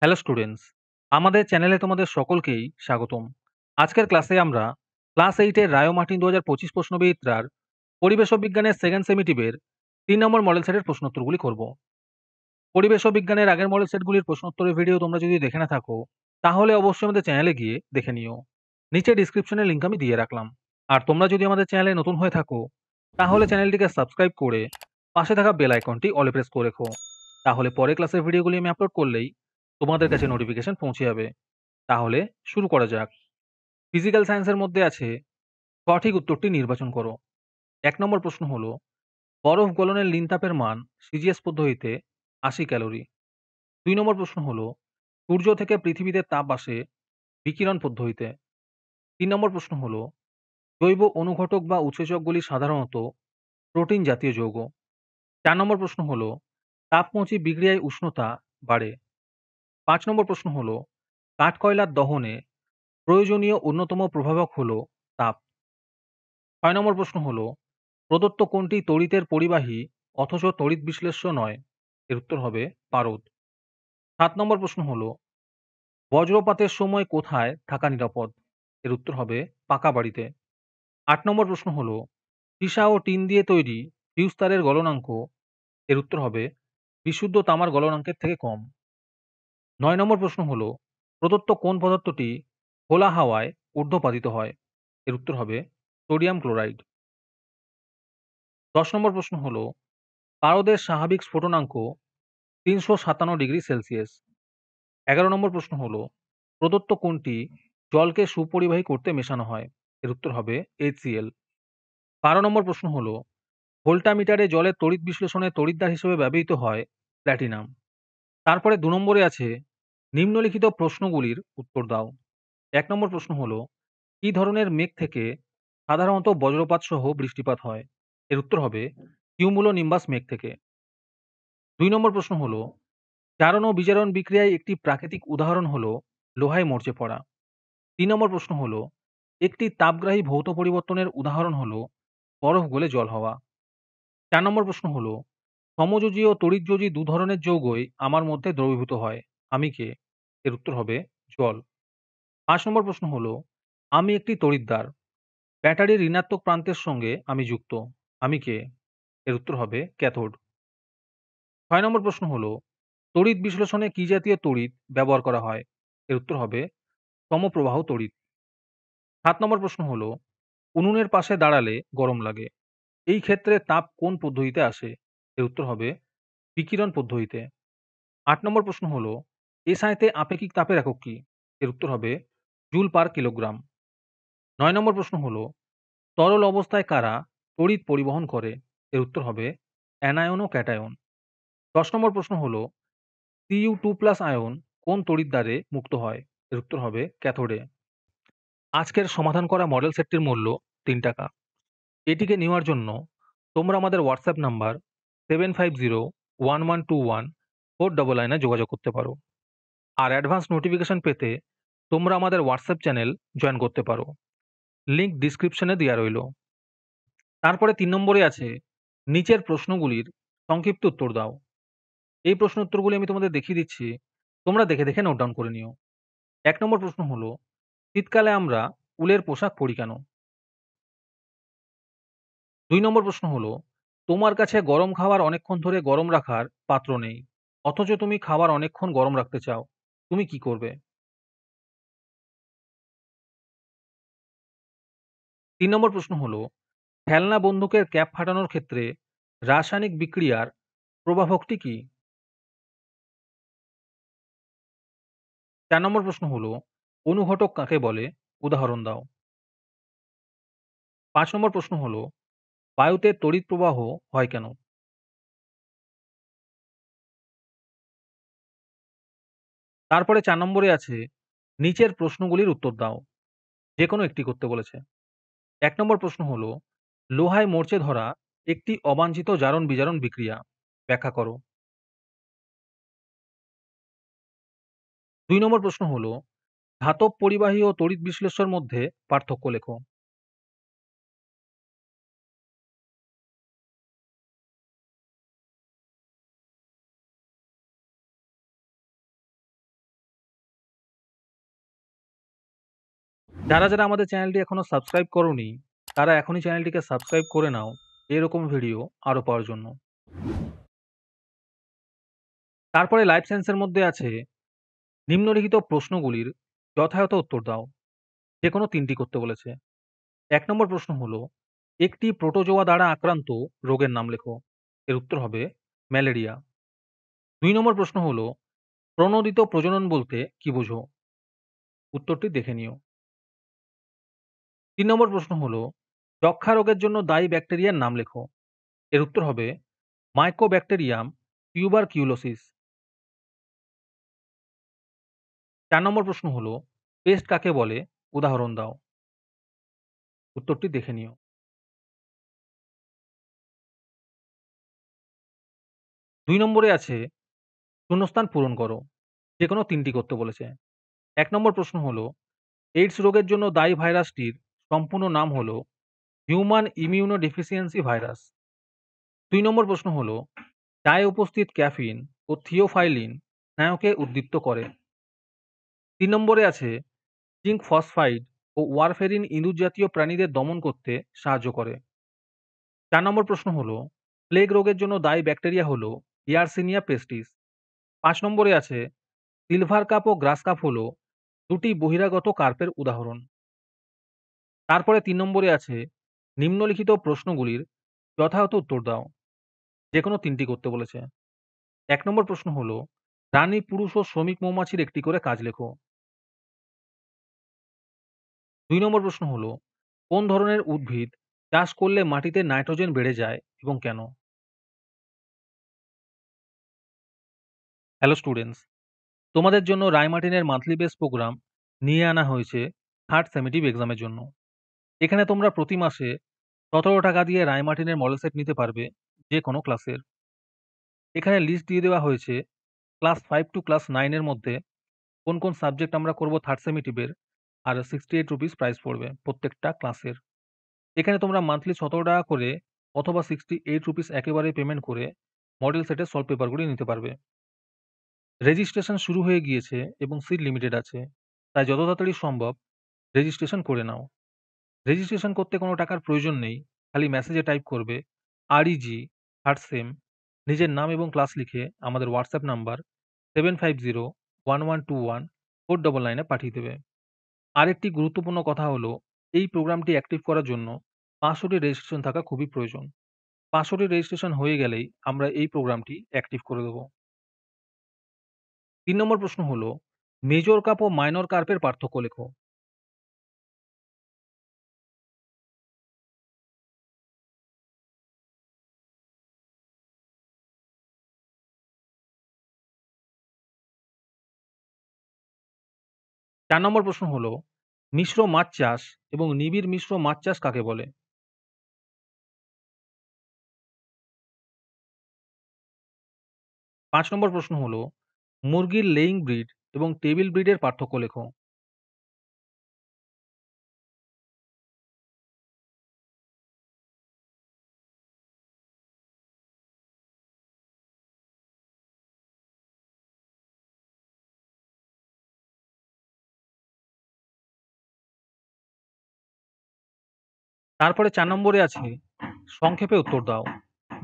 Hello students, আমাদের চ্যানেলে তোমাদের সকলকেই স্বাগতম। আজকের ক্লাসে আমরা ক্লাস 8 এর রায় ও মার্টিন ২০২৫ প্রশ্নবিচিত্রার পরিবেশ ও বিজ্ঞানের সেকেন্ড সেমিটিভের ৩ নম্বর মডেল সেটের প্রশ্নোত্তরগুলি করব। পরিবেশ ও বিজ্ঞানের আগের মডেল সেটগুলির প্রশ্নোত্তরের ভিডিও তোমরা যদি দেখে না থাকো, তাহলে অবশ্যই আমাদের চ্যানেলে গিয়ে দেখে নিও। নিচে ডিসক্রিপশনে লিঙ্ক আমি দিয়ে রাখলাম। আর তোমরা যদি আমাদের চ্যানেলে নতুন হয়ে থাকো, তাহলে চ্যানেলটিকে সাবস্ক্রাইব করে পাশে থাকা বেল আইকনটি অলে প্রেস করে রেখো। তাহলে পরে ক্লাসের ভিডিওগুলি আমি আপলোড করলেই তোমাদের কাছে নোটিফিকেশন পৌঁছে যাবে। তাহলে শুরু করা যাক। ফিজিক্যাল সায়েন্সের মধ্যে আছে সঠিক উত্তরটি নির্বাচন করো। ১ নম্বর প্রশ্ন হলো, বরফ গলনের লিনতাপের মান সিজিএস পদ্ধতিতে ৮০ ক্যালোরি। ২ নম্বর প্রশ্ন হলো, সূর্য থেকে পৃথিবীতে তাপ আসে বিকিরণ পদ্ধতিতে। ৩ নম্বর প্রশ্ন হলো, জৈব অনুঘটক বা উৎসেচকগুলি সাধারণত প্রোটিন জাতীয় যৌগ। ৪ নম্বর প্রশ্ন হলো, তাপমোচী বিক্রিয়ায় উষ্ণতা বাড়ে। ৫ নম্বর প্রশ্ন হলো, কাঠকয়লার দহনে প্রয়োজনীয় অন্যতম প্রভাবক হলো তাপ। ৬ নম্বর প্রশ্ন হলো, প্রদত্ত কোনটি তড়িতের পরিবাহী অথচ তড়িৎ বিশ্লেষ্য নয়? এর উত্তর হবে পারদ। ৭ নম্বর প্রশ্ন হলো, বজ্রপাতের সময় কোথায় থাকা নিরাপদ? এর উত্তর হবে পাকা বাড়িতে। ৮ নম্বর প্রশ্ন হলো, সীসা ও টিন দিয়ে তৈরি ফিউজ তারের গলনাঙ্ক। এর উত্তর হবে বিশুদ্ধ তামার গলনাঙ্কের থেকে কম। ৯ নম্বর প্রশ্ন হলো, প্রদত্ত কোন পদার্থটি খোলা হাওয়ায় ঊর্ধ্বপাতিত হয়? এর উত্তর হবে সোডিয়াম ক্লোরাইড। ১০ নম্বর প্রশ্ন হলো, পারদের স্বাভাবিক স্ফুটনাঙ্ক ৩৫৭°C। ১১ নম্বর প্রশ্ন হলো, প্রদত্ত কোনটি জলকে সুপরিবাহী করতে মেশানো হয়? এর উত্তর হবে HCl। ১২ নম্বর প্রশ্ন হলো, ভোল্টামিটারে জলের তড়িৎ বিশ্লেষণে তড়িৎদ্বার হিসেবে ব্যবহৃত হয় প্ল্যাটিনাম। তারপরে ২ নম্বরে আছে, নিম্নলিখিত প্রশ্নগুলির উত্তর দাও। ১ নম্বর প্রশ্ন হলো, কি ধরনের মেঘ থেকে সাধারণত বজ্রপাত সহ বৃষ্টিপাত হয়? এর উত্তর হবে কিউমুলোনিম্বাস মেঘ থেকে। ২ নম্বর প্রশ্ন হলো, জারণ ও বিজারণ বিক্রিয়ায় একটি প্রাকৃতিক উদাহরণ হলো লোহায় মরচে পড়া। ৩ নম্বর প্রশ্ন হলো, একটি তাপগ্রাহী ভৌত পরিবর্তনের উদাহরণ হলো বরফ গলে জল হওয়া। ৪ নম্বর প্রশ্ন হলো, সমযোজী ও তড়িৎযোজী দু ধরনের যৌগই আমার মধ্যে দ্রবীভূত হয়, আমি কে? এর উত্তর হবে জল। ৫ নম্বর প্রশ্ন হলো, আমি একটি তড়িৎদ্বার, ব্যাটারির ঋণাত্মক প্রান্তের সঙ্গে আমি যুক্ত, আমি কে? এর উত্তর হবে ক্যাথোড। ৬ নম্বর প্রশ্ন হলো, তড়িৎ বিশ্লেষণে কি জাতীয় তড়িৎ ব্যবহার করা হয়? এর উত্তর হবে সমপ্রবাহ তড়িৎ। ৭ নম্বর প্রশ্ন হলো, উনুনের পাশে দাঁড়ালে গরম লাগে, এই ক্ষেত্রে তাপ কোন পদ্ধতিতে আসে? এর উত্তর হবে বিকিরণ পদ্ধতিতে। ৮ নম্বর প্রশ্ন হলো, এসআইতে আপেক্ষিক তাপের একক কি? এর উত্তর হবে জুল পার কিলোগ্রাম। ৯ নম্বর প্রশ্ন হলো, তরল অবস্থায় কারা তড়িৎ পরিবহন করে? এর উত্তর হবে অ্যানায়ন ও ক্যাটায়ন। ১০ নম্বর প্রশ্ন হলো, Cu2+ আয়ন কোন তড়িৎদ্বারে মুক্ত হয়? এর উত্তর হবে ক্যাথোডে। আজকের সমাধান করা মডেল সেটটির মূল্য ৩ টাকা। এটিকে নেওয়ার জন্য তোমরা আমাদের হোয়াটসঅ্যাপ নাম্বার 7501121499 এ যোগাযোগ করতে পারো। আর অ্যাডভান্স নোটিফিকেশন পেতে তোমরা আমাদের হোয়াটসঅ্যাপ চ্যানেল জয়েন করতে পারো। লিংক ডিসক্রিপশনে দেওয়া রইল। তারপরে ৩ নম্বরে আছে, নিচের প্রশ্নগুলির সংক্ষিপ্ত উত্তর দাও। এই প্রশ্ন উত্তরগুলি আমি তোমাদের দেখিয়ে দিচ্ছি, তোমরা দেখে দেখে নোট ডাউন করে নিও। ১ নম্বর প্রশ্ন হলো, শীতকালে আমরা উলের পোশাক পরি কেন? ২ নম্বর প্রশ্ন হলো, তোমার কাছে গরম খাবার অনেকক্ষণ ধরে গরম রাখার পাত্র নেই, অথচ তুমি খাবার অনেকক্ষণ গরম রাখতে চাও, তুমি কি করবে? ৩ নম্বর প্রশ্ন হলো, খেলনা বন্দুকের ক্যাপ ফাটানোর ক্ষেত্রে রাসায়নিক বিক্রিয়ার প্রভাবকটি কি? ৪ নম্বর প্রশ্ন হলো, অনুঘটক কাকে বলে? উদাহরণ দাও। ৫ নম্বর প্রশ্ন হলো, বায়ুতে তড়িৎ প্রবাহ হয় কেন? তারপরে ৪ নম্বরে আছে, নিচের প্রশ্নগুলির উত্তর দাও। যেকোনো একটি করতে বলেছে। ১ নম্বর প্রশ্ন হলো, লোহায় মরচে ধরা একটি অবাঞ্ছিত জারণ বিজারণ বিক্রিয়া, ব্যাখ্যা করো। ২ নম্বর প্রশ্ন হলো, ধাতব পরিবাহী ও তড়িৎ বিশ্লেষ্যের মধ্যে পার্থক্য লেখো। যারা আমাদের চ্যানেলটি এখনো সাবস্ক্রাইব করোনি, তারা এখনই চ্যানেলটিকে সাবস্ক্রাইব করে নাও এরকম ভিডিও আরো পাওয়ার জন্য। তারপরে লাইফ সায়েন্সের মধ্যে আছে নিম্নলিখিত প্রশ্নগুলির যথাযথ উত্তর দাও। যেকোনো ৩ টি করতে বলেছে। ১ নম্বর প্রশ্ন হলো, একটি প্রোটোজোয়া দ্বারা আক্রান্ত রোগের নাম লেখো। এর উত্তর হবে ম্যালেরিয়া। ২ নম্বর প্রশ্ন হলো, প্রণোদিত প্রজনন বলতে কি বোঝো? উত্তরটি দেখে নিও। ৩ নম্বর প্রশ্ন হলো, যক্ষ্মা রোগের জন্য দায়ী ব্যাকটেরিয়ার নাম লেখো। এর উত্তর হবে মাইকোব্যাকটেরিয়াম টিউবারকিউলোসিস। ৪ নম্বর প্রশ্ন হলো, পেস্ট কাকে বলে? উদাহরণ দাও। উত্তরটি দেখে নিও। ২ নম্বরে আছে শূন্যস্থান পূরণ করো। যেকোনো ৩ টি করতে বলেছে। ১ নম্বর প্রশ্ন হলো, এইডস রোগের জন্য দায়ী ভাইরাসটির সম্পূর্ণ নাম হলো হিউম্যান ইমিউনোডেফিসিয়েন্সি ভাইরাস। ২ নম্বর প্রশ্ন হলো, চায়ে উপস্থিত ক্যাফিন ও থিওফাইলিন স্নায়ুকে উদ্দীপ্ত করে। ৩ নম্বরে আছে জিঙ্ক ফসফাইড ও ওয়ারফেরিন ইঁদুর জাতীয় প্রাণীদের দমন করতে সাহায্য করে। ৪ নম্বর প্রশ্ন হলো, প্লেগ রোগের জন্য দায়ী ব্যাকটেরিয়া হলো ইয়ারসিনিয়া পেস্টিস। ৫ নম্বরে আছে সিলভার কাপ ও গ্রাস কাপ হলো দুটি বহিরাগত কার্পের উদাহরণ। তারপরে ৩ নম্বরে আছে নিম্নলিখিত প্রশ্নগুলির যথাযথ উত্তর দাও। যেকোনো ৩ টি করতে বলেছে। ১ নম্বর প্রশ্ন হলো, রানী, পুরুষ ও শ্রমিক মৌমাছির একটি করে কাজ লেখো। ২ নম্বর প্রশ্ন হলো, কোন ধরনের উদ্ভিদ চাষ করলে মাটিতে নাইট্রোজেন বেড়ে যায় এবং কেন? হ্যালো স্টুডেন্টস, তোমাদের জন্য রায়মার্টিনের মান্থলি বেস প্রোগ্রাম নিয়ে আনা হয়েছে থার্ড সেমেটিভ এক্সামের জন্য। এখানে তোমরা প্রতি মাসে ১৭ টাকা দিয়ে রায়মার্টিনের মডেল সেট নিতে পারবে যে কোনো ক্লাসের। এখানে লিস্ট দিয়ে দেওয়া হয়েছে ক্লাস 5 টু ক্লাস 9 এর মধ্যে কোন কোন সাবজেক্ট আমরা করব থার্ড সেমেটিভের, আর 68 রুপিস প্রাইস পড়বে প্রত্যেকটা ক্লাসের। এখানে তোমরা মান্থলি ১৭ টাকা করে অথবা 68 রুপিস একেবারে পেমেন্ট করে মডেল সেটের সলভ পেপারগুলি নিতে পারবে। রেজিস্ট্রেশন শুরু হয়ে গিয়েছে এবং সিট লিমিটেড আছে, তাই যত তাড়াতাড়ি সম্ভব রেজিস্ট্রেশন করে নাও। রেজিস্ট্রেশন করতে কোনো টাকার প্রয়োজন নেই, খালি মেসেজে টাইপ করবে REG থার্ড সেম, নিজের নাম এবং ক্লাস লিখে আমাদের হোয়াটসঅ্যাপ নাম্বার 7501121499 পাঠিয়ে দেবে। আরেকটি গুরুত্বপূর্ণ কথা হলো, এই প্রোগ্রামটি অ্যাক্টিভ করার জন্য ৫০০টি রেজিস্ট্রেশন থাকা খুবই প্রয়োজন। ৫০০টি রেজিস্ট্রেশন হয়ে গেলেই আমরা এই প্রোগ্রামটি অ্যাক্টিভ করে দেব। ৩ নম্বর প্রশ্ন হলো, মেজর কাপ ও মাইনর কার্পের পার্থক্য লেখো। ৪ নম্বর প্রশ্ন হলো, মিশ্র মাছ চাষ এবং নিবিড় মিশ্র মাছ চাষ কাকে বলে? ৫ নম্বর প্রশ্ন হলো, মুরগির লেয়িং ব্রিড এবং টেবিল ব্রিডের পার্থক্য লেখো। তারপরে ৪ নম্বরে আছে সংক্ষেপে উত্তর দাও।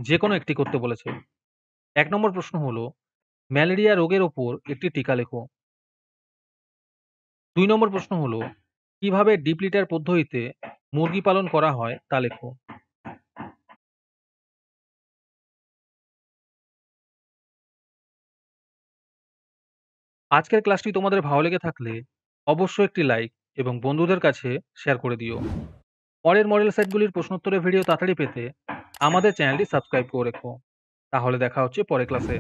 যেকোনো একটি করতে বলেছে। ১ নম্বর প্রশ্ন হলো, ম্যালেরিয়া রোগের ওপর একটি টিকা লেখো। ২ নম্বর প্রশ্ন হলো, কিভাবে ডিপ লিটার পদ্ধতিতে মুরগি পালন করা হয় তা লেখো। আজকের ক্লাসটি তোমাদের ভালো লেগে থাকলে অবশ্যই একটি লাইক এবং বন্ধুদের কাছে শেয়ার করে দিও। পরের মডেল সেটগুলির প্রশ্নোত্তরের ভিডিও তাড়াতাড়ি পেতে আমাদের চ্যানেলটি সাবস্ক্রাইব করে রেখো। তাহলে দেখা হচ্ছে পরের ক্লাসে।